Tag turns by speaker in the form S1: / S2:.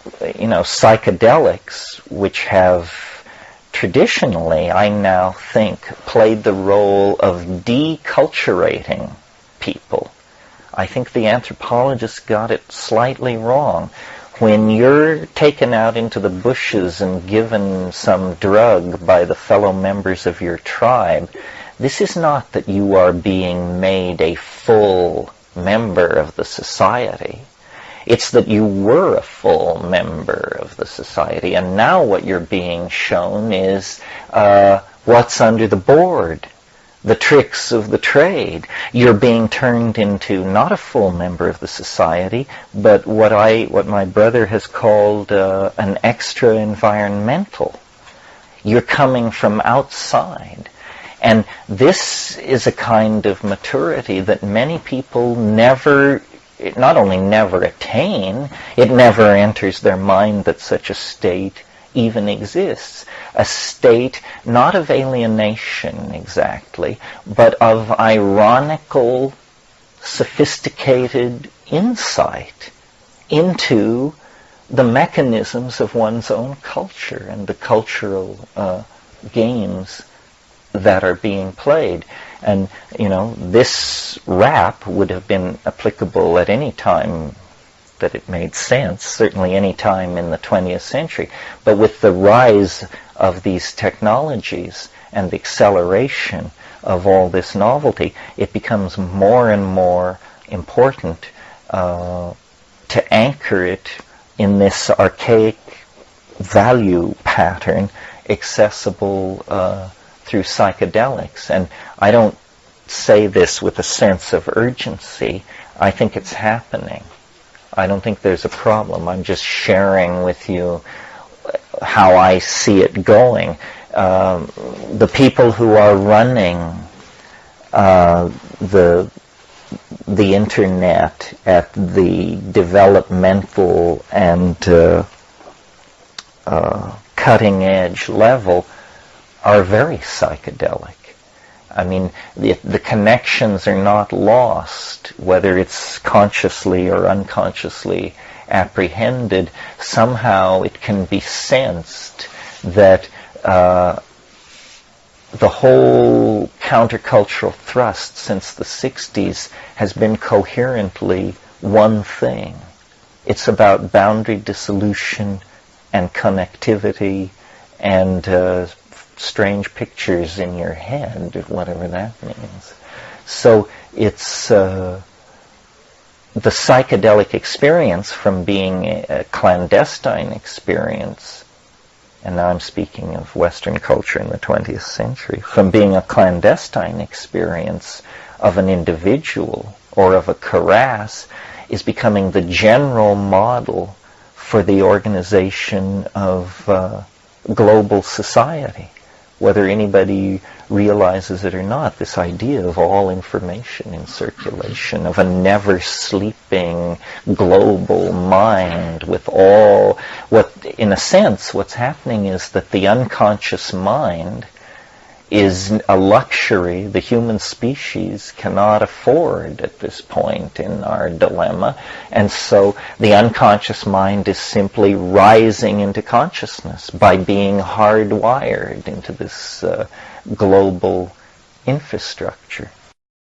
S1: psychedelics, which have traditionally, I now think, played the role of deculturating people. I think the anthropologists got it slightly wrong. When you're taken out into the bushes and given some drug by the fellow members of your tribe, this is not that you are being made a full member of the society. It's that you were a full member of the society, and now what you're being shown is what's under the board, the tricks of the trade. You're being turned into not a full member of the society, but what my brother has called an extra-environmental. You're coming from outside. And this is a kind of maturity that many people not only never attain, it never enters their mind that such a state even exists. A state not of alienation exactly, but of ironical, sophisticated insight into the mechanisms of one's own culture and the cultural games that are being played. And, this rap would have been applicable at any time that it made sense, certainly any time in the 20th century. But with the rise of these technologies and the acceleration of all this novelty, it becomes more and more important to anchor it in this archaic value pattern accessible through psychedelics. And I don't say this with a sense of urgency. I think it's happening. I don't think there's a problem. I'm just sharing with you how I see it going. The people who are running the internet at the developmental and cutting edge level are very psychedelic. I mean, the connections are not lost, whether it's consciously or unconsciously apprehended. Somehow it can be sensed that the whole countercultural thrust since the 60s has been coherently one thing. It's about boundary dissolution and connectivity and strange pictures in your head, whatever that means. So it's the psychedelic experience from being a clandestine experience, and now I'm speaking of Western culture in the 20th century, from being a clandestine experience of an individual or of a karass, is becoming the general model for the organization of global society. Whether anybody realizes it or not, this idea of all information in circulation, of a never-sleeping global mind with all, in a sense, what's happening is that the unconscious mind is a luxury the human species cannot afford at this point in our dilemma. And so the unconscious mind is simply rising into consciousness by being hardwired into this global infrastructure.